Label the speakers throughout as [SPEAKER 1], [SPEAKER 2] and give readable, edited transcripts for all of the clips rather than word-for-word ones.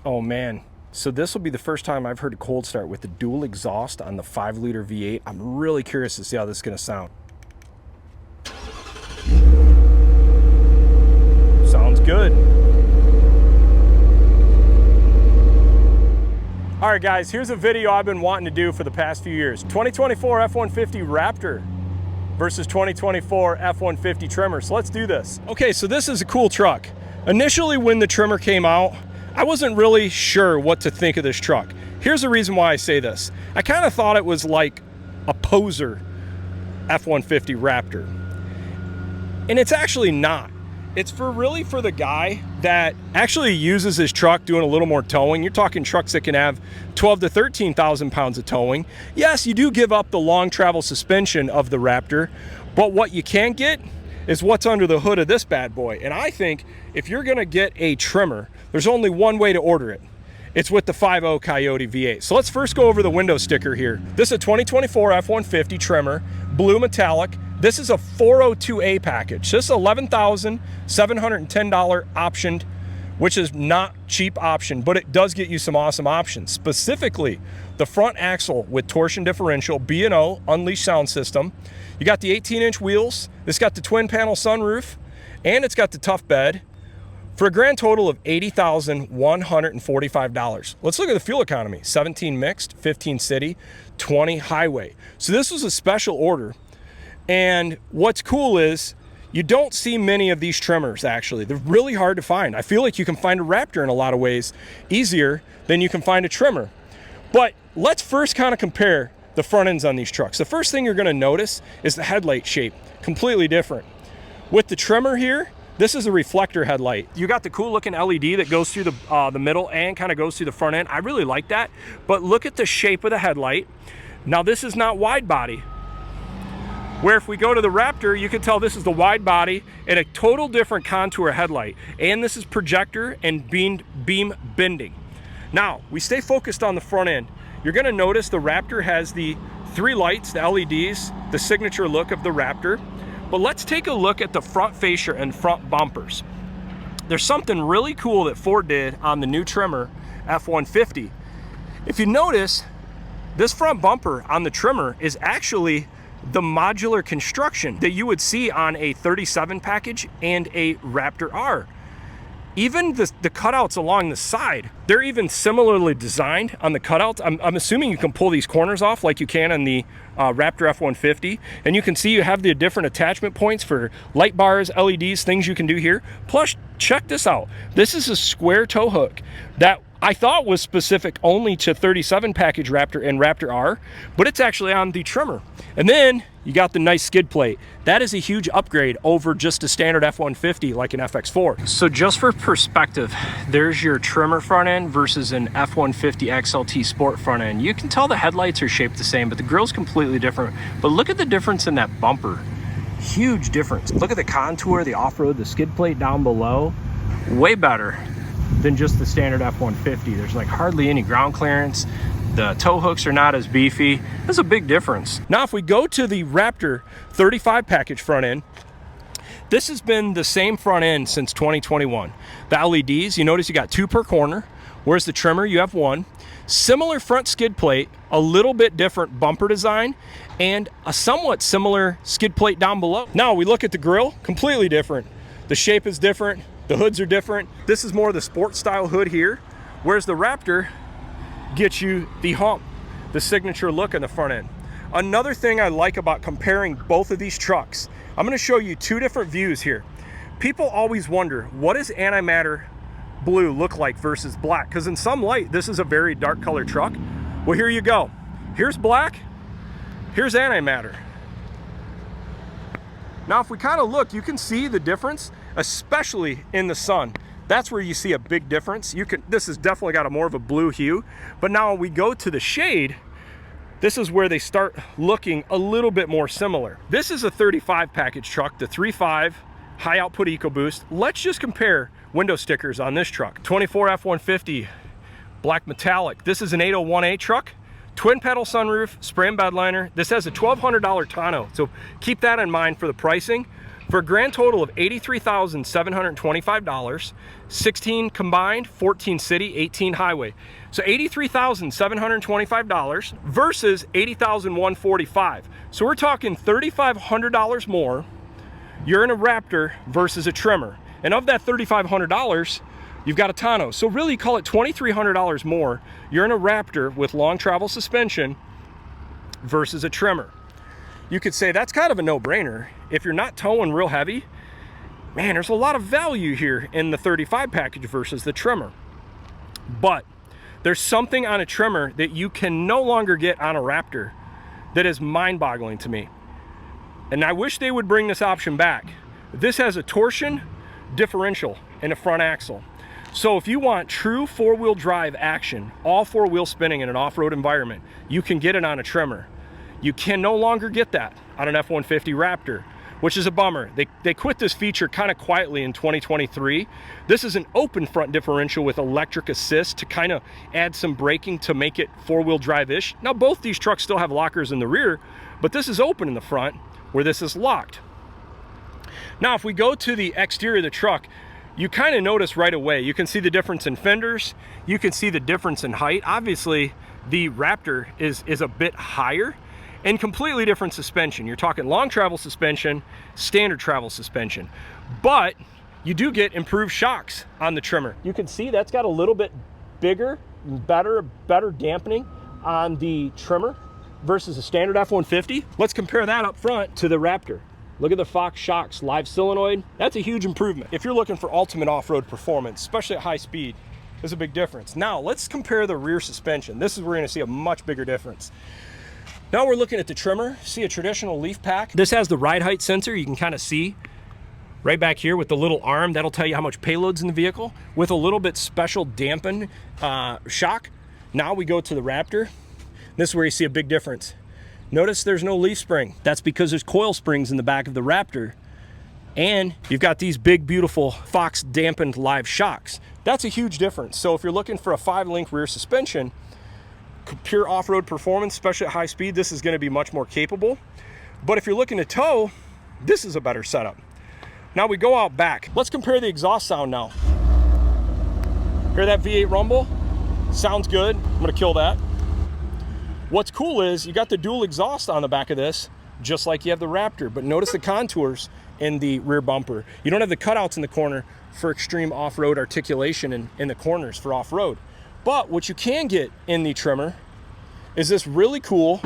[SPEAKER 1] Oh man, so this will be the first time I've heard a cold start with the dual exhaust on the 5-liter V8. I'm really curious to see how this is going to sound. Sounds good. All right guys, here's a video I've been wanting to do for the past few years. 2024 F-150 Raptor versus 2024 F-150 Tremor. So let's do this. Okay, so this is a cool truck. Initially when the Tremor came out, I wasn't really sure what to think of this truck. Here's the reason why I say this. I kind of thought it was like a poser F-150 Raptor. And it's actually not. It's really for the guy that actually uses his truck doing a little more towing. You're talking trucks that can have 12 to 13,000 pounds of towing. Yes, you do give up the long travel suspension of the Raptor, but what you can't get is what's under the hood of this bad boy. And I think if you're gonna get a Tremor, there's only one way to order it. It's with the 5.0 Coyote V8. So let's first go over the window sticker here. This is a 2024 F-150 Tremor, blue metallic. This is a 402A package. This is $11,710 optioned, which is not cheap option, but it does get you some awesome options. Specifically, the front axle with torsion differential, B&O, unleashed sound system. You got the 18-inch wheels. This got the twin panel sunroof, and it's got the tough bed for a grand total of $80,145. Let's look at the fuel economy. 17 mixed, 15 city, 20 highway. So this was a special order. And what's cool is you don't see many of these Tremors, actually. They're really hard to find. I feel like you can find a Raptor in a lot of ways easier than you can find a Tremor. But let's first kind of compare the front ends on these trucks. The first thing you're gonna notice is the headlight shape, completely different. With the Tremor here, this is a reflector headlight. You got the cool looking LED that goes through the middle and kind of goes through the front end. I really like that. But look at the shape of the headlight. Now this is not wide body. Where if we go to the Raptor, you can tell this is the wide body and a total different contour headlight. And this is projector and beam bending. Now, we stay focused on the front end. You're gonna notice the Raptor has the 3 lights, the LEDs, the signature look of the Raptor. But let's take a look at the front fascia and front bumpers. There's something really cool that Ford did on the new Tremor F-150. If you notice, this front bumper on the Tremor is actually the modular construction that you would see on a 37 package and a Raptor R. Even the cutouts along the side, they're even similarly designed on the cutouts. I'm assuming you can pull these corners off like you can on the Raptor F-150. And you can see you have the different attachment points for light bars, LEDs, things you can do here. Plus, check this out. This is a square tow hook that I thought was specific only to 37 package Raptor and Raptor R, but it's actually on the Tremor. And then you got the nice skid plate. That is a huge upgrade over just a standard F-150 like an FX4. So just for perspective, there's your Tremor front end versus an F-150 XLT Sport front end. You can tell the headlights are shaped the same, but the grille's completely different. But look at the difference in that bumper. Huge difference. Look at the contour, the off-road, the skid plate down below. Way better than just the standard F-150. There's like hardly any ground clearance. The tow hooks are not as beefy. That's a big difference. Now, if we go to the Raptor 35 package front end, this has been the same front end since 2021. The LEDs, you notice you got 2 per corner, whereas the Tremor, you have 1. Similar front skid plate, a little bit different bumper design, and a somewhat similar skid plate down below. Now, we look at the grille, completely different. The shape is different. The hoods are different. This is more the sport style hood here, whereas the Raptor gets you the hump, the signature look in the front end. Another thing I like about comparing both of these trucks, I'm gonna show you 2 different views here. People always wonder, what does Antimatter blue look like versus black? Because in some light, this is a very dark color truck. Well, here you go. Here's black, here's Antimatter. Now, if we kind of look, you can see the difference, especially in the sun. That's where you see a big difference. This has definitely got a more of a blue hue, but now when we go to the shade, this is where they start looking a little bit more similar. This is a 35 package truck, the 3.5 high output EcoBoost. Let's just compare window stickers on this truck. 24 F-150 Black Metallic. This is an 801A truck. Twin pedal sunroof, spray and bed liner. This has a $1,200 tonneau, so keep that in mind for the pricing. for a grand total of $83,725, 16 combined, 14 city, 18 highway. So $83,725 versus $80,145. So we're talking $3,500 more. You're in a Raptor versus a Tremor. And of that $3,500, you've got a tonneau. So really call it $2,300 more. You're in a Raptor with long travel suspension versus a Tremor. You could say that's kind of a no-brainer. If you're not towing real heavy, man, there's a lot of value here in the 35 package versus the Tremor. But there's something on a Tremor that you can no longer get on a Raptor that is mind-boggling to me. And I wish they would bring this option back. This has a torsion differential in the front axle. So if you want true four-wheel drive action, all four-wheel spinning in an off-road environment, you can get it on a Tremor. You can no longer get that on an F-150 Raptor, which is a bummer. They quit this feature kind of quietly in 2023. This is an open front differential with electric assist to kind of add some braking to make it four-wheel drive-ish. Now, both these trucks still have lockers in the rear, but this is open in the front where this is locked. Now, if we go to the exterior of the truck, you kind of notice right away, you can see the difference in fenders, you can see the difference in height. Obviously, the Raptor is a bit higher, and completely different suspension. You're talking long travel suspension, standard travel suspension. But you do get improved shocks on the Tremor. You can see that's got a little bit bigger, better dampening on the Tremor versus a standard F-150. Let's compare that up front to the Raptor. Look at the Fox shocks, live solenoid. That's a huge improvement. If you're looking for ultimate off-road performance, especially at high speed, there's a big difference. Now, let's compare the rear suspension. This is where we're gonna see a much bigger difference. Now we're looking at the Tremor. See a traditional leaf pack. This has the ride height sensor. You can kind of see right back here with the little arm. That'll tell you how much payload's in the vehicle with a little bit special dampen shock. Now we go to the Raptor. This is where you see a big difference. Notice there's no leaf spring. That's because there's coil springs in the back of the Raptor. And you've got these big, beautiful Fox dampened live shocks. That's a huge difference. So if you're looking for a 5-link rear suspension, pure off-road performance, especially at high speed, this is going to be much more capable. But if you're looking to tow, this is a better setup. Now we go out back. Let's compare the exhaust sound now. Hear that V8 rumble? Sounds good. I'm going to kill that. What's cool is you got the dual exhaust on the back of this, just like you have the Raptor, but notice the contours in the rear bumper. You don't have the cutouts in the corner for extreme off-road articulation in the corners for off-road. But what you can get in the Tremor is this really cool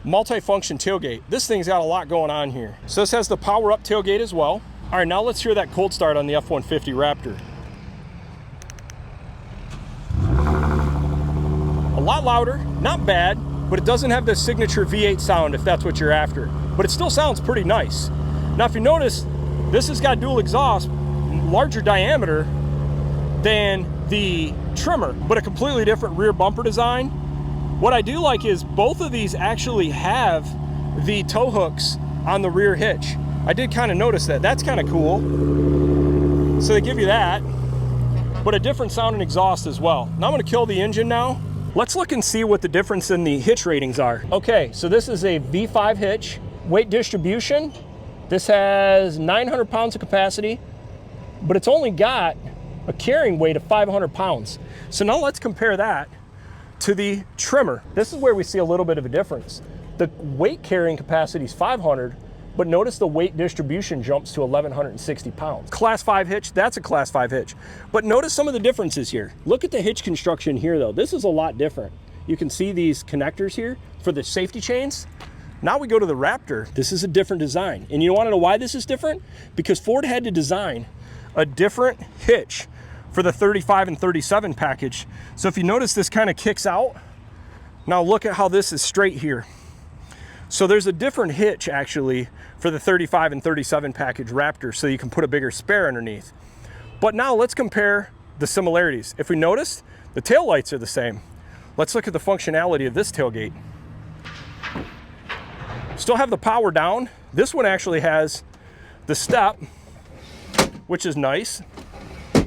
[SPEAKER 1] multi-function tailgate. This thing's got a lot going on here. So this has the power up tailgate as well. All right, now let's hear that cold start on the F-150 Raptor. A lot louder, not bad, but it doesn't have the signature V8 sound if that's what you're after. But it still sounds pretty nice. Now if you notice, this has got dual exhaust, larger diameter than the Tremor, but a completely different rear bumper design. What I do like is both of these actually have the tow hooks on the rear hitch. I did kind of notice that. That's kind of cool. So they give you that, but a different sound and exhaust as well. Now I'm going to kill the engine now. Let's look and see what the difference in the hitch ratings are. Okay, so this is a V5 hitch. Weight distribution, this has 900 pounds of capacity, but it's only got a carrying weight of 500 pounds. So now let's compare that to the Tremor. This is where we see a little bit of a difference. The weight carrying capacity is 500, but notice the weight distribution jumps to 1,160 pounds. Class 5 hitch, that's a Class 5 hitch. But notice some of the differences here. Look at the hitch construction here though. This is a lot different. You can see these connectors here for the safety chains. Now we go to the Raptor. This is a different design. And you want to know why this is different? Because Ford had to design a different hitch for the 35 and 37 package. So if you notice, this kind of kicks out. Now look at how this is straight here. So there's a different hitch actually for the 35 and 37 package Raptor, so you can put a bigger spare underneath. But now let's compare the similarities. If we notice, the taillights are the same. Let's look at the functionality of this tailgate. Still have the power down. This one actually has the step, which is nice.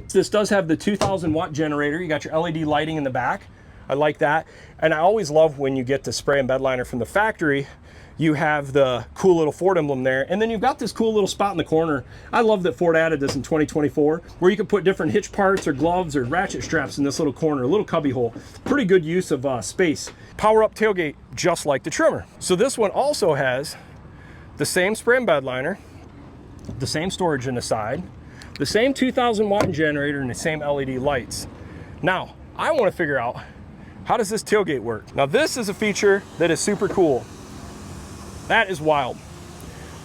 [SPEAKER 1] This does have the 2,000 watt generator. You got your LED lighting in the back. I like that. And I always love when you get the spray and bed liner from the factory You have the cool little Ford emblem there, and then you've got this cool little spot in the corner. I love that Ford added this in 2024, where you can put different hitch parts or gloves or ratchet straps in this little corner, a little cubby hole. Pretty good use of space. Power up tailgate, just like the Tremor. So this one also has the same spray and bed liner, the same storage in the side, the same 2,000 watt generator, and the same LED lights. Now, I want to figure out, how does this tailgate work? Now, this is a feature that is super cool. That is wild.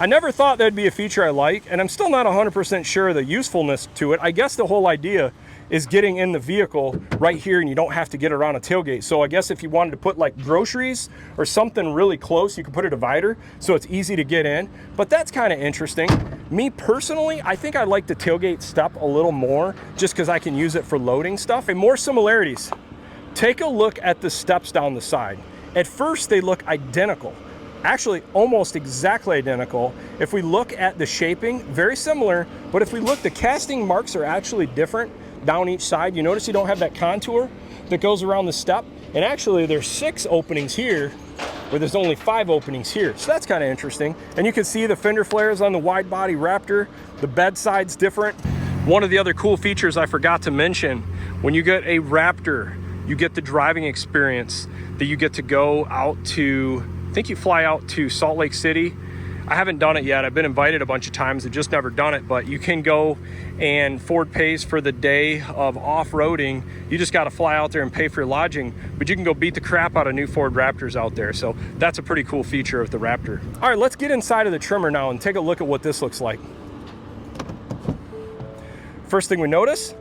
[SPEAKER 1] I never thought that'd be a feature I like, and I'm still not 100% sure of the usefulness to it. I guess the whole idea is getting in the vehicle right here and you don't have to get around a tailgate. So I guess if you wanted to put like groceries or something really close, you could put a divider so it's easy to get in. But that's kind of interesting. Me personally, I think I like the tailgate step a little more just because I can use it for loading stuff. And more similarities. Take a look at the steps down the side. At first, they look identical. Actually, almost exactly identical. If we look at the shaping, very similar, but if we look, the casting marks are actually different down each side. You notice you don't have that contour that goes around the step, and actually there's 6 openings here where there's only 5 openings here. So that's kind of interesting. And you can see the fender flares on the wide body Raptor. The bed side's different. One of the other cool features I forgot to mention, when you get a Raptor, you get the driving experience that you get to go out to, I think you fly out to Salt Lake City. I haven't done it yet. I've been invited a bunch of times. I've just never done it, but you can go and Ford pays for the day of off-roading. You just got to fly out there and pay for your lodging, but you can go beat the crap out of new Ford Raptors out there. So that's a pretty cool feature of the Raptor. All right, let's get inside of the Tremor now and take a look at what this looks like. First thing we notice,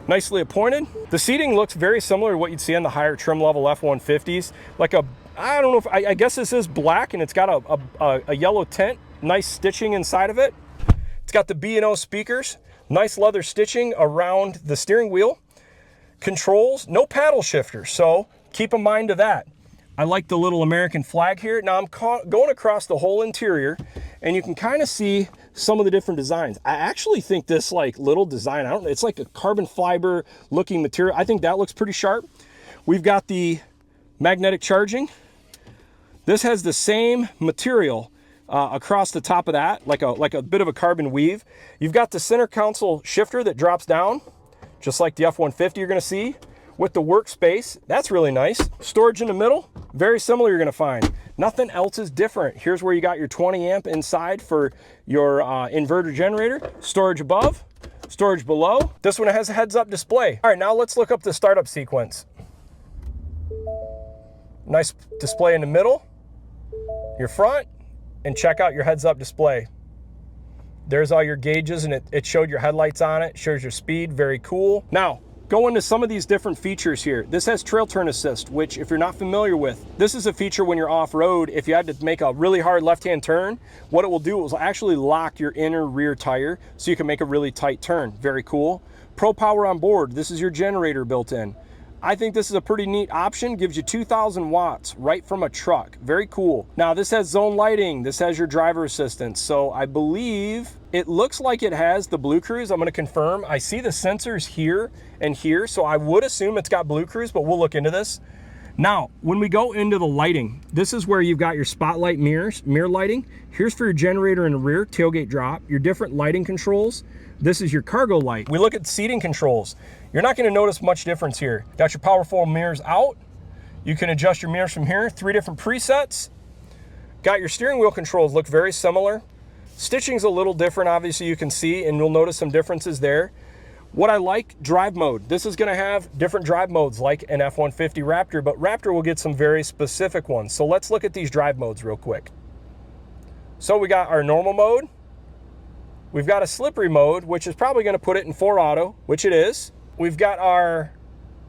[SPEAKER 1] nicely appointed. The seating looks very similar to what you'd see on the higher trim level F-150s. Like a, I don't know if, I guess this is black and it's got a yellow tint, nice stitching inside of it. It's got the B&O speakers, nice leather stitching around the steering wheel. Controls, no paddle shifters, so keep in mind of that. I like the little American flag here. Now I'm going across the whole interior and you can kind of see some of the different designs. I actually think this like little design, I don't know, it's like a carbon fiber looking material. I think that looks pretty sharp. We've got the magnetic charging. This has the same material across the top of that, like a bit of a carbon weave. You've got the center console shifter that drops down, just like the F-150 you're gonna see, with the workspace. That's really nice. Storage in the middle, very similar you're gonna find. Nothing else is different. Here's where you got your 20 amp inside for your inverter generator. Storage above, storage below. This one has a heads-up display. All right, now let's look up the startup sequence. Nice display in the middle, your front, and check out your heads-up display. There's all your gauges, and it showed your headlights on it, shows your speed, very cool. Now, go into some of these different features here. This has trail turn assist, which if you're not familiar with, this is a feature when you're off-road. If you had to make a really hard left-hand turn, what it will do is actually lock your inner rear tire so you can make a really tight turn. Very cool. Pro Power on board. This is your generator built in. I think this is a pretty neat option. Gives you 2,000 watts right from a truck. Very cool. Now this has zone lighting. This has your driver assistance. So I believe it looks like it has the Blue Cruise. I'm going to confirm. I see the sensors here and here. So I would assume it's got Blue Cruise, but we'll look into this. Now, when we go into the lighting, this is where you've got your spotlight mirrors, mirror lighting. Here's for your generator in the rear, tailgate drop, your different lighting controls. This is your cargo light. We look at seating controls. You're not gonna notice much difference here. Got your powerful mirrors out. You can adjust your mirrors from here. 3 different presets. Got your steering wheel controls, look very similar. Stitching's a little different, obviously you can see, and you'll notice some differences there. What I like, drive mode. This is gonna have different drive modes like an F-150 Raptor, but Raptor will get some very specific ones. So let's look at these drive modes real quick. So we got our normal mode. We've got a slippery mode, which is probably gonna put it in 4 auto, which it is. We've got our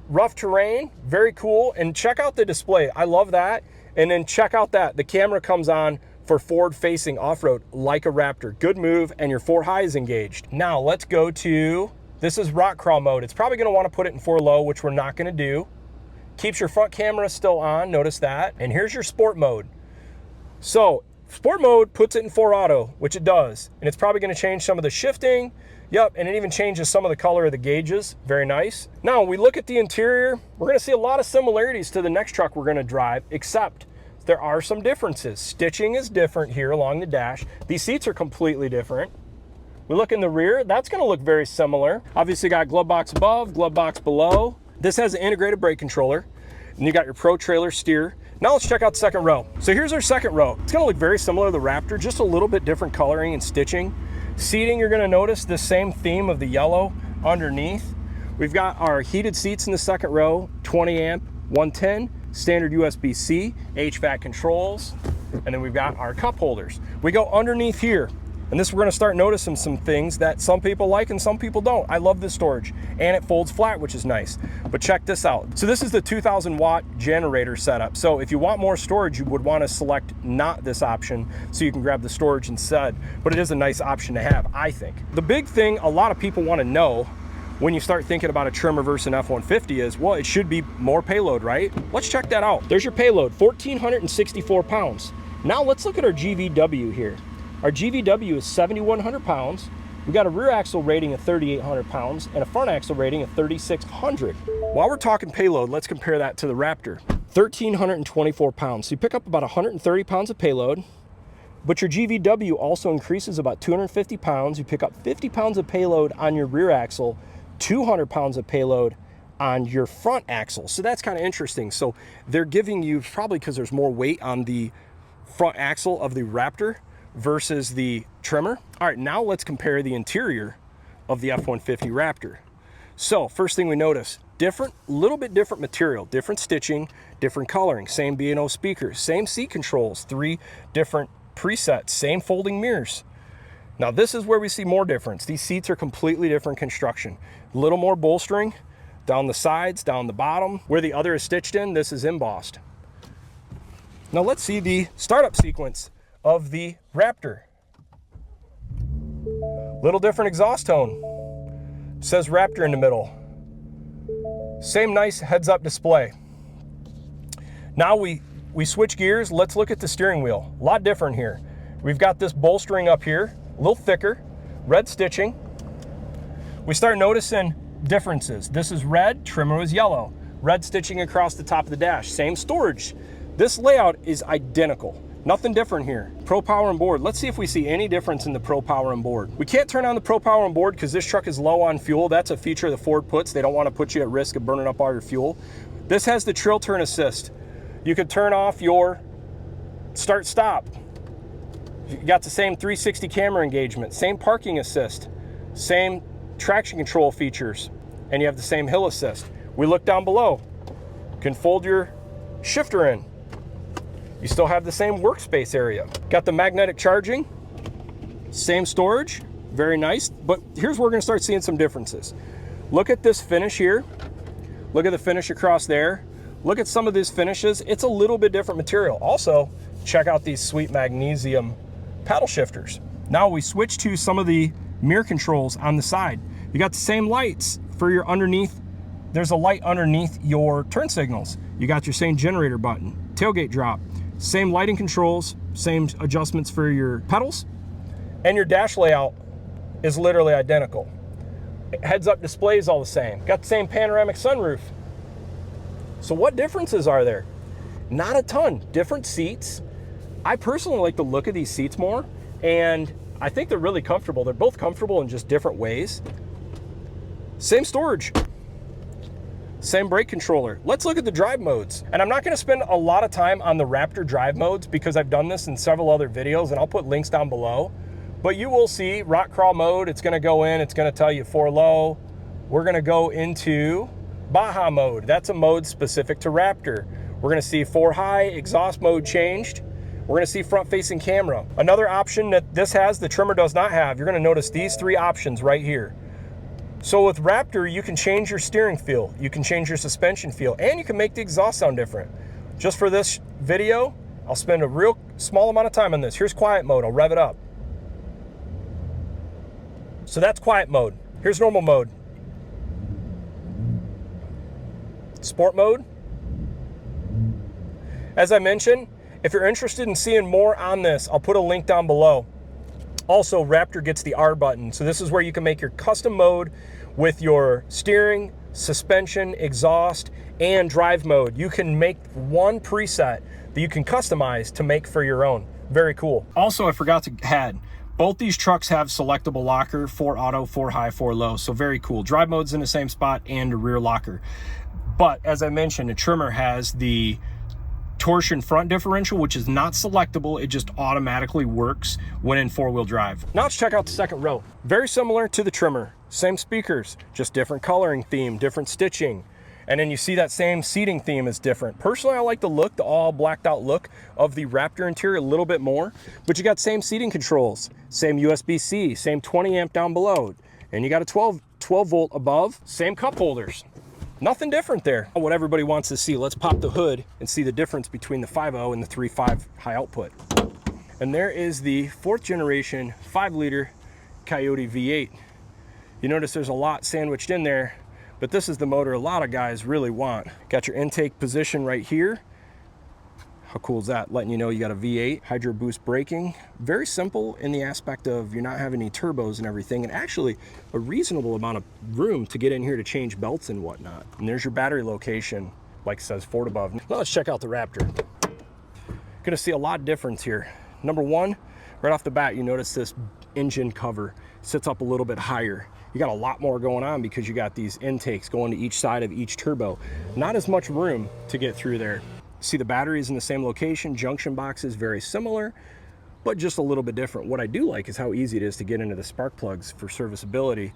[SPEAKER 1] rough terrain, very cool. And check out the display, I love that. And then check out that, the camera comes on for forward facing off-road like a Raptor. Good move, and your 4 high is engaged. Now let's go to, this is rock crawl mode. It's probably gonna wanna put it in 4 low, which we're not gonna do. Keeps your front camera still on, notice that. And here's your sport mode. So, sport mode puts it in 4 auto, which it does. And it's probably gonna change some of the shifting. Yep, and it even changes some of the color of the gauges. Very nice. Now, when we look at the interior, we're gonna see a lot of similarities to the next truck we're gonna drive, except there are some differences. Stitching is different here along the dash. These seats are completely different. We look in the rear, that's gonna look very similar. Obviously got glove box above, glove box below. This has an integrated brake controller, and you got your Pro Trailer steer. Now let's check out the second row. So here's our second row. It's gonna look very similar to the Raptor, just a little bit different coloring and stitching. Seating, you're gonna notice the same theme of the yellow underneath. We've got our heated seats in the second row, 20 amp, 110, standard USB-C, HVAC controls, and then we've got our cup holders. We go underneath here, and this we're gonna start noticing some things that some people like and some people don't. I love this storage, and it folds flat, which is nice. But check this out. So this is the 2,000 watt generator setup. So if you want more storage, you would wanna select not this option so you can grab the storage instead. But it is a nice option to have, I think. The big thing a lot of people wanna know when you start thinking about a Tremor versus an F-150 is, well, it should be more payload, right? Let's check that out. There's your payload, 1,464 pounds. Now let's look at our GVW here. Our GVW is 7,100 pounds. We got a rear axle rating of 3,800 pounds and a front axle rating of 3,600. While we're talking payload, let's compare that to the Raptor. 1,324 pounds. So you pick up about 130 pounds of payload, but your GVW also increases about 250 pounds. You pick up 50 pounds of payload on your rear axle, 200 pounds of payload on your front axle. So that's kind of interesting. So they're giving you, probably because there's more weight on the front axle of the Raptor versus the Tremor. All right, now let's compare the interior of the F-150 Raptor. So first thing we notice, little bit different material, different stitching, different coloring, same B&O speakers, same seat controls, 3 different presets, same folding mirrors. Now this is where we see more difference. These seats are completely different construction. A little more bolstering down the sides, down the bottom. Where the other is stitched in, this is embossed. Now let's see the startup sequence of the Raptor. Little different exhaust tone. It says Raptor in the middle. Same nice heads-up display. Now we switch gears. Let's look at the steering wheel. A lot different here. We've got this bolstering up here, a little thicker, red stitching. We start noticing differences. This is red, Tremor is yellow. Red stitching across the top of the dash. Same storage. This layout is identical. Nothing different here. Pro Power on board. Let's see if we see any difference in the Pro Power on board. We can't turn on the Pro Power on board because this truck is low on fuel. That's a feature the Ford puts. They don't want to put you at risk of burning up all your fuel. This has the Trill Turn Assist. You could turn off your start stop. You got the same 360 camera engagement, same parking assist, same traction control features, and you have the same hill assist. We look down below. You can fold your shifter in. You still have the same workspace area. Got the magnetic charging, same storage, very nice. But here's where we're gonna start seeing some differences. Look at this finish here. Look at the finish across there. Look at some of these finishes. It's a little bit different material. Also, check out these sweet magnesium paddle shifters. Now we switch to some of the mirror controls on the side. You got the same lights for your underneath. There's a light underneath your turn signals. You got your same generator button, tailgate drop. Same lighting controls, same adjustments for your pedals, and your dash layout is literally identical. Heads-up display is all the same. Got the same panoramic sunroof. So what differences are there? Not a ton. Different seats. I personally like the look of these seats more, and I think they're really comfortable. They're both comfortable in just different ways. Same storage. Same brake controller. Let's look at the drive modes. And I'm not gonna spend a lot of time on the Raptor drive modes because I've done this in several other videos, and I'll put links down below. But you will see rock crawl mode. It's gonna go in, it's gonna tell you 4 low. We're gonna go into Baja mode. That's a mode specific to Raptor. We're gonna see 4 high, exhaust mode changed. We're gonna see front facing camera. Another option that this has, the Tremor does not have, you're gonna notice these 3 options right here. So with Raptor, you can change your steering feel, you can change your suspension feel, and you can make the exhaust sound different. Just for this video, I'll spend a real small amount of time on this. Here's quiet mode, I'll rev it up. So that's quiet mode. Here's normal mode. Sport mode. As I mentioned, if you're interested in seeing more on this, I'll put a link down below. Also, Raptor gets the R button. So this is where you can make your custom mode with your steering, suspension, exhaust, and drive mode. You can make one preset that you can customize to make for your own. Very cool. Also, I forgot to add, both these trucks have selectable locker, 4 auto, 4 high, 4 low. So very cool. Drive mode's in the same spot and a rear locker. But as I mentioned, the Tremor has the torsion front differential, which is not selectable. It just automatically works when in 4-wheel drive. Now let's check out the second row. Very similar to the Tremor. Same speakers, just different coloring theme, different stitching. And then you see that same seating theme is different. Personally, I like the look, the all blacked out look of the Raptor interior a little bit more, but you got same seating controls, same USB-C, same 20 amp down below, and you got a 12 volt above, same cup holders. Nothing different there. What everybody wants to see, let's pop the hood and see the difference between the 5.0 and the 3.5 high output. And there is the 4th generation 5-liter Coyote V8. You notice there's a lot sandwiched in there, but this is the motor a lot of guys really want. Got your intake position right here. How cool is that? Letting you know you got a V8, hydro boost braking. Very simple in the aspect of you're not having any turbos and everything, and actually a reasonable amount of room to get in here to change belts and whatnot. And there's your battery location, like it says Ford above. Now let's check out the Raptor. Gonna see a lot of difference here. Number one, right off the bat, you notice this engine cover sits up a little bit higher. You got a lot more going on because you got these intakes going to each side of each turbo. Not as much room to get through there. See the batteries in the same location, junction boxes very similar, but just a little bit different. What I do like is how easy it is to get into the spark plugs for serviceability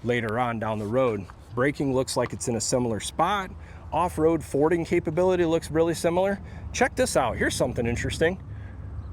[SPEAKER 1] later on down the road. Braking looks like it's in a similar spot. Off-road fording capability looks really similar. Check this out, here's something interesting.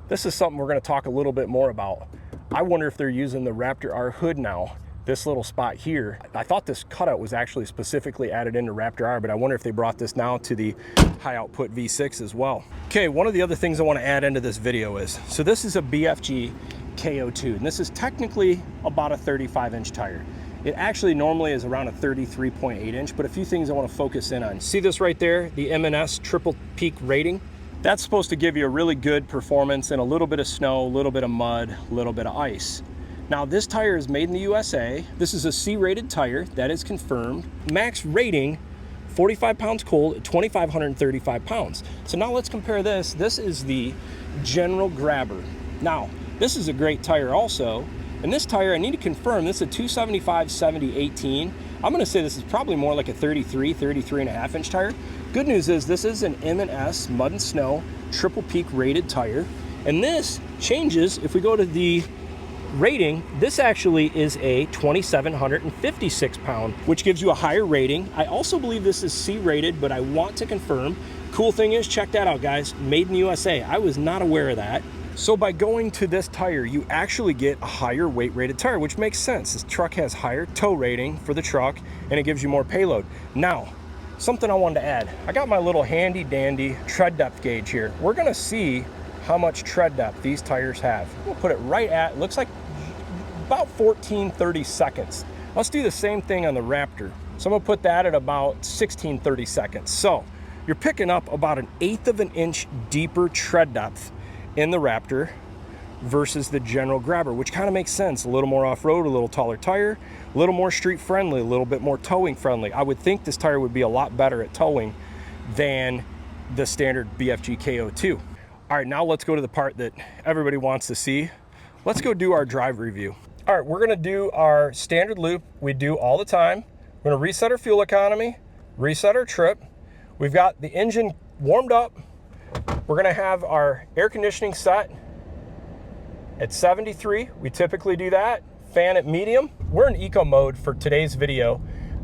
[SPEAKER 1] This is something we're gonna talk a little bit more about. I wonder if they're using the Raptor R hood now. This little spot here, I thought this cutout was actually specifically added into Raptor R, but I wonder if they brought this now to the high output V6 as well. Okay, one of the other things I want to add into this video is, so this is a BFG KO2, and this is technically about a 35-inch tire. It actually normally is around a 33.8-inch, but a few things I want to focus in on. See this right there, the M&S triple peak rating? That's supposed to give you a really good performance in a little bit of snow, a little bit of mud, a little bit of ice. Now this tire is made in the USA. This is a C-rated tire, that is confirmed. Max rating, 45 pounds cold at 2,535 pounds. So now let's compare this. This is the General Grabber. Now, this is a great tire also. And this tire, I need to confirm, this is a 275/70/18. I'm gonna say this is probably more like a 33.5-inch tire. Good news is this is an M&S Mud and Snow triple peak rated tire. And this changes if we go to the rating. This actually is a 2,756 pound, which gives you a higher rating. I also believe this is C rated, but I want to confirm. Cool thing is, check that out guys, made in the USA. I was not aware of that. So by going to this tire, you actually get a higher weight rated tire, which makes sense. This truck has higher tow rating for the truck and it gives you more payload. Now, something I wanted to add. I got my little handy dandy tread depth gauge here. We're gonna see how much tread depth these tires have. We'll put it right at, looks like about 1430 seconds. Let's do the same thing on the Raptor. So I'm gonna put that at about 1630 seconds. So you're picking up about 1/8 of an inch deeper tread depth in the Raptor versus the General Grabber, which kind of makes sense. A little more off-road, a little taller tire, a little more street friendly, a little bit more towing friendly. I would think this tire would be a lot better at towing than the standard BFG KO2. All right, now let's go to the part that everybody wants to see. Let's go do our drive review. All right, we're gonna do our standard loop we do all the time. We're gonna reset our fuel economy, reset our trip. We've got the engine warmed up. We're gonna have our air conditioning set at 73. We typically do that. Fan at medium. We're in eco mode for today's video.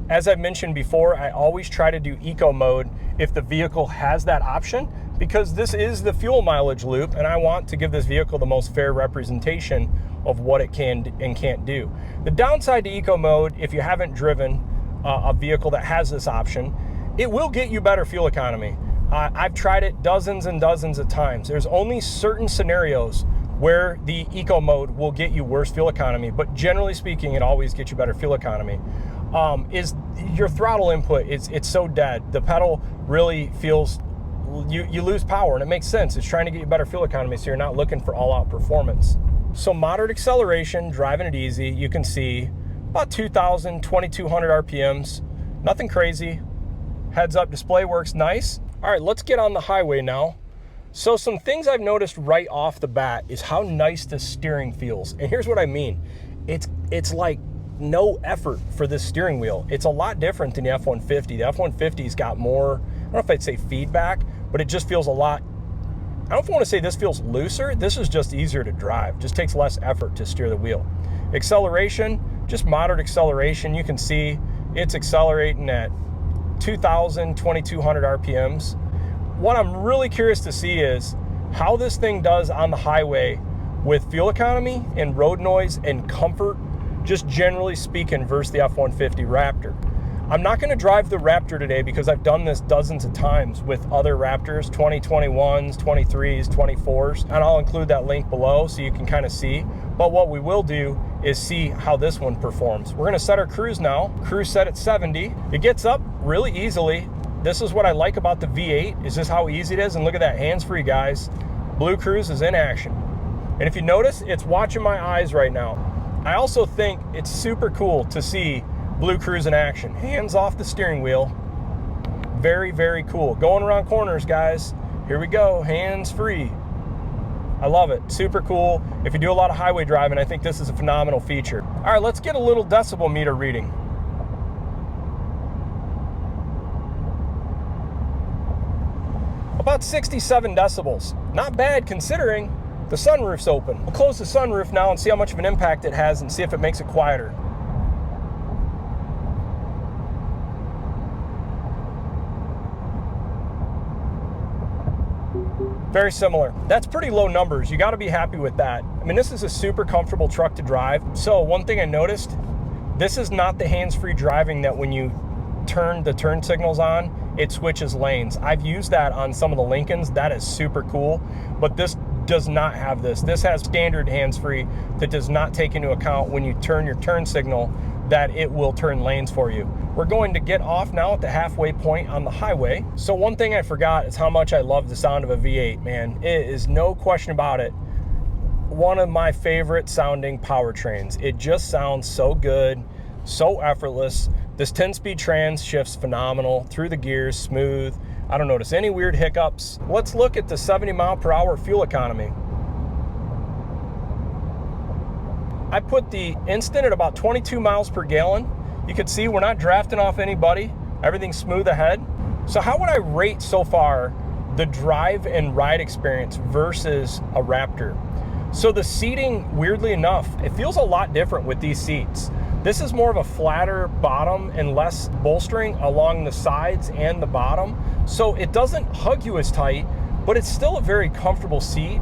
[SPEAKER 1] As I've mentioned before, I always try to do eco mode if the vehicle has that option, because this is the fuel mileage loop and I want to give this vehicle the most fair representation of what it can and can't do. The downside to eco mode, if you haven't driven a vehicle that has this option, it will get you better fuel economy. I've tried it dozens and dozens of times. There's only certain scenarios where the eco mode will get you worse fuel economy, but generally speaking, it always gets you better fuel economy. Is your throttle input, it's so dead. The pedal really feels, you lose power, and it makes sense. It's trying to get you better fuel economy, so you're not looking for all-out performance. So moderate acceleration, driving it easy, you can see about 2,000, 2,200 RPMs, Nothing crazy. Heads up display works nice. All right, let's get on the highway now. So some things I've noticed right off the bat is how nice the steering feels. And here's what I mean. It's like no effort for this steering wheel. It's a lot different than the F-150. The F-150's got more, I don't know if I'd say feedback, but it just feels a lot, I don't want to say this feels looser. This is just easier to drive. Just takes less effort to steer the wheel. Acceleration, just moderate acceleration. You can see it's accelerating at 2,000, 2,200 RPMs. What I'm really curious to see is how this thing does on the highway with fuel economy and road noise and comfort, just generally speaking, versus the F-150 Raptor. I'm not gonna drive the Raptor today because I've done this dozens of times with other Raptors, 2021s, 23s, 24s, and I'll include that link below so you can kind of see. But what we will do is see how this one performs. We're gonna set our cruise now. Cruise set at 70. It gets up really easily. This is what I like about the V8, is just how easy it is. And look at that, hands-free, guys. Blue Cruise is in action. And if you notice, it's watching my eyes right now. I also think it's super cool to see Blue Cruise in action. Hands off the steering wheel. Very, very cool. Going around corners, guys. Here we go, hands-free. I love it, super cool. If you do a lot of highway driving, I think this is a phenomenal feature. All right, let's get a little decibel meter reading. About 67 decibels. Not bad considering the sunroof's open. We'll close the sunroof now and see how much of an impact it has and see if it makes it quieter. Very similar. That's pretty low numbers. You got to be happy with that. I mean, this is a super comfortable truck to drive. So one thing I noticed, this is not the hands-free driving that when you turn the turn signals on, it switches lanes. I've used that on some of the Lincolns. That is super cool, but this does not have this. This has standard hands-free that does not take into account when you turn your turn signal that it will turn lanes for you. We're going to get off now at the halfway point on the highway. So one thing I forgot is how much I love the sound of a V8, man. It is no question about it. One of my favorite sounding powertrains. It just sounds so good, so effortless. This 10-speed trans shifts phenomenal through the gears, smooth. I don't notice any weird hiccups. Let's look at the 70 mile per hour fuel economy. I put the instant at about 22 miles per gallon. You can see we're not drafting off anybody. Everything's smooth ahead. So how would I rate so far the drive and ride experience versus a Raptor? So the seating, weirdly enough, it feels a lot different with these seats. This is more of a flatter bottom and less bolstering along the sides and the bottom. So it doesn't hug you as tight, but it's still a very comfortable seat.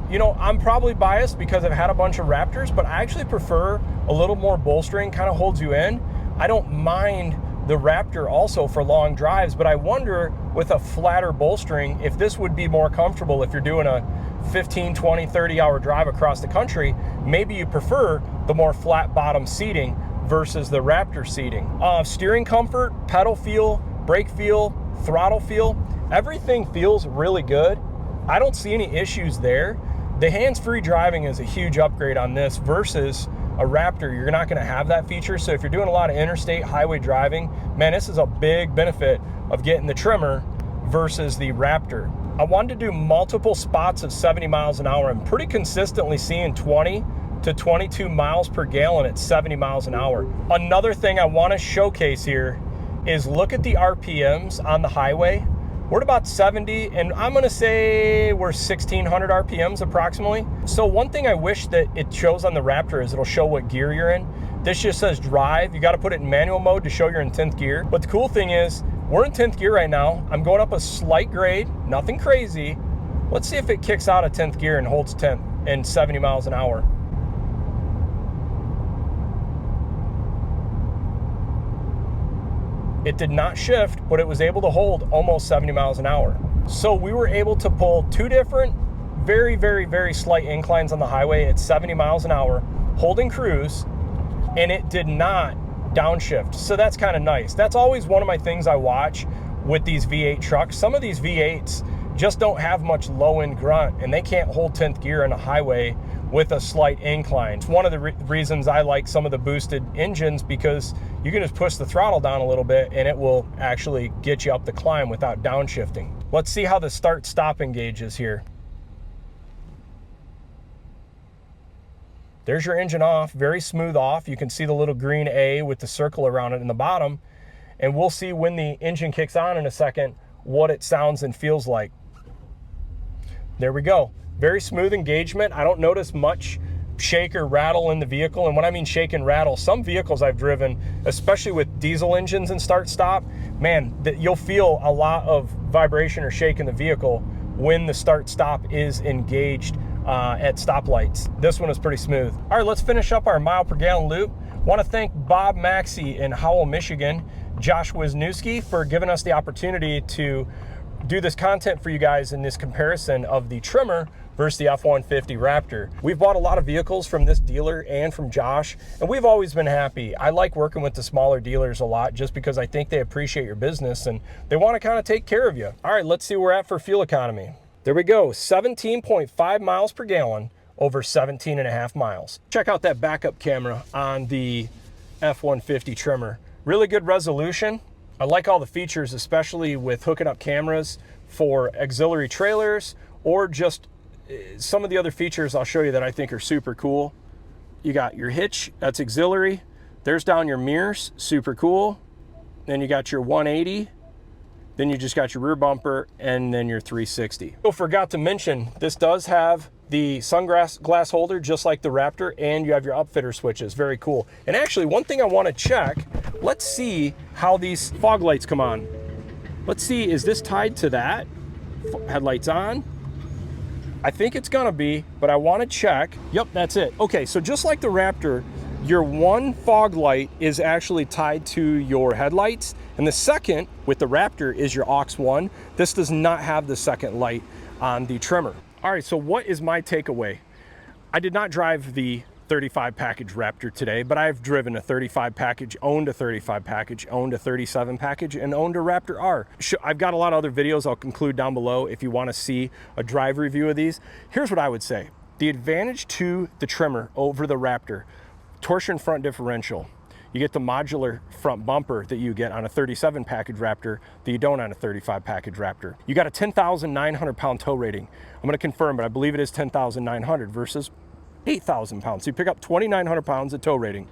[SPEAKER 1] You know, I'm probably biased because I've had a bunch of Raptors, but I actually prefer a little more bolstering, kind of holds you in. I don't mind the Raptor also for long drives, but I wonder with a flatter bolstering if this would be more comfortable if you're doing a 15, 20, 30 hour drive across the country. Maybe you prefer the more flat bottom seating versus the Raptor seating. Steering comfort, pedal feel, brake feel, throttle feel, everything feels really good. I don't see any issues there. The hands-free driving is a huge upgrade on this versus a Raptor. You're not gonna have that feature. So if you're doing a lot of interstate highway driving, man, this is a big benefit of getting the Tremor versus the Raptor. I wanted to do multiple spots of 70 miles an hour. I'm pretty consistently seeing 20 to 22 miles per gallon at 70 miles an hour. Another thing I wanna showcase here is look at the RPMs on the highway. We're at about 70, and I'm gonna say we're 1,600 RPMs approximately. So one thing I wish that it shows on the Raptor is it'll show what gear you're in. This just says drive. You gotta put it in manual mode to show you're in 10th gear. But the cool thing is, we're in 10th gear right now. I'm going up a slight grade, nothing crazy. Let's see if it kicks out of 10th gear and holds 10th and 70 miles an hour. It did not shift, but it was able to hold almost 70 miles an hour. So we were able to pull two different very, very, very slight inclines on the highway at 70 miles an hour, holding cruise, and it did not downshift. So that's kind of nice. That's always one of my things I watch with these V8 trucks. Some of these V8s just don't have much low end grunt, and they can't hold 10th gear on a highway with a slight incline. It's one of the reasons I like some of the boosted engines, because you can just push the throttle down a little bit and it will actually get you up the climb without downshifting. Let's see how the start-stop engages here. There's your engine off, very smooth off. You can see the little green A with the circle around it in the bottom. And we'll see when the engine kicks on in a second what it sounds and feels like. There we go. Very smooth engagement. I don't notice much shake or rattle in the vehicle. And when I mean shake and rattle, some vehicles I've driven, especially with diesel engines and start-stop, man, you'll feel a lot of vibration or shake in the vehicle when the start-stop is engaged at stoplights. This one is pretty smooth. All right, let's finish up our mile per gallon loop. Want to thank Bob Maxxey in Howell, Michigan, Josh Wisniewski for giving us the opportunity to do this content for you guys in this comparison of the Tremor versus the F-150 Raptor. We've bought a lot of vehicles from this dealer and from Josh, and we've always been happy. I like working with the smaller dealers a lot just because I think they appreciate your business and they want to kind of take care of you. All right, let's see where we're at for fuel economy. There we go, 17.5 miles per gallon over 17.5 miles. Check out that backup camera on the F-150 Tremor. Really good resolution. I like all the features, especially with hooking up cameras for auxiliary trailers or just some of the other features I'll show you that I think are super cool. You got your hitch, that's auxiliary. There's down your mirrors, super cool. Then you got your 180. Then you just got your rear bumper and then your 360. Oh, forgot to mention, this does have the sunglass glass holder just like the Raptor, and you have your upfitter switches. Very cool. And actually, one thing I want to check, let's see how these fog lights come on. Let's see, is this tied to that? Headlights on? I think it's gonna be, but I want to check. Yep, that's it. Okay, so just like the Raptor, your one fog light is actually tied to your headlights, and the second with the Raptor is your aux 1. This does not have the second light on the Tremor. All right, so what is my takeaway? I did not drive the 35 package Raptor today, but I've driven a 35 package, owned a 35 package, owned a 37 package, and owned a Raptor R. I've got a lot of other videos I'll include down below if you want to see a drive review of these. Here's what I would say. The advantage to the Tremor over the Raptor: torsion front differential. You get the modular front bumper that you get on a 37 package Raptor that you don't on a 35 package Raptor. You got a 10,900 pound tow rating. I'm gonna confirm, but I believe it is 10,900 versus 8,000 pounds. So you pick up 2,900 pounds of tow rating.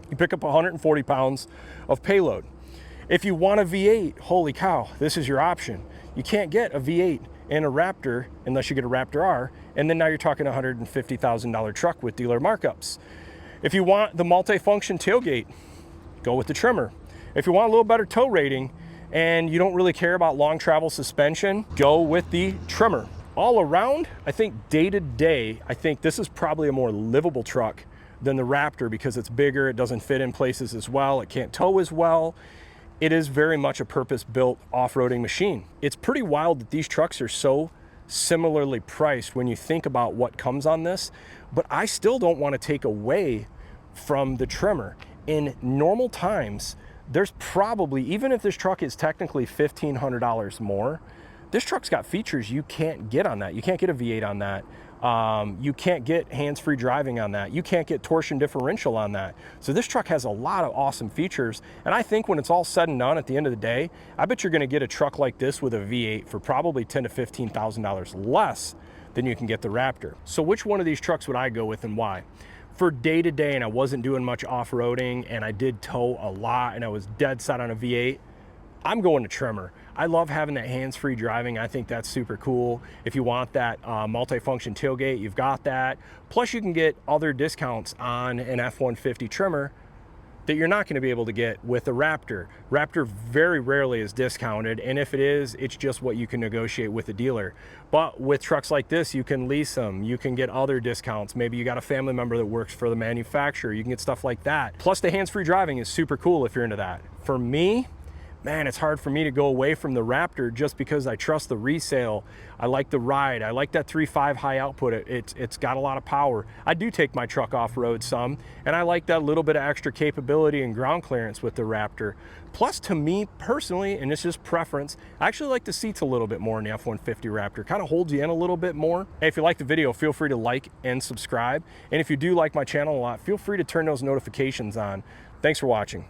[SPEAKER 1] You pick up 140 pounds of payload. If you want a V8, holy cow, this is your option. You can't get a V8 in a Raptor unless you get a Raptor R, and then now you're talking a $150,000 truck with dealer markups. If you want the multi-function tailgate, go with the Tremor. If you want a little better tow rating and you don't really care about long travel suspension, go with the Tremor. All around, I think day to day, I think this is probably a more livable truck than the Raptor because it's bigger, it doesn't fit in places as well, it can't tow as well. It is very much a purpose-built off-roading machine. It's pretty wild that these trucks are so similarly priced when you think about what comes on this, but I still don't want to take away from the Tremor. In normal times, there's probably, even if this truck is technically $1,500 more, this truck's got features you can't get on that. You can't get a V8 on that. You can't get hands-free driving on that. You can't get torsion differential on that. So this truck has a lot of awesome features. And I think when it's all said and done at the end of the day, I bet you're gonna get a truck like this with a V8 for probably $10,000 to $15,000 less than you can get the Raptor. So which one of these trucks would I go with and why? For day to day, and I wasn't doing much off-roading, and I did tow a lot, and I was dead set on a V8, I'm going to Tremor. I love having that hands-free driving. I think that's super cool. If you want that multi-function tailgate, you've got that. Plus you can get other discounts on an F-150 Tremor that you're not gonna be able to get with a Raptor. Raptor very rarely is discounted, and if it is, it's just what you can negotiate with the dealer. But with trucks like this, you can lease them, you can get other discounts. Maybe you got a family member that works for the manufacturer, you can get stuff like that. Plus the hands-free driving is super cool if you're into that. For me, man, it's hard for me to go away from the Raptor just because I trust the resale. I like the ride. I like that 3.5 high output. It's got a lot of power. I do take my truck off-road some, and I like that little bit of extra capability and ground clearance with the Raptor. Plus, to me personally, and it's just preference, I actually like the seats a little bit more in the F-150 Raptor. Kind of holds you in a little bit more. Hey, if you like the video, feel free to like and subscribe. And if you do like my channel a lot, feel free to turn those notifications on. Thanks for watching.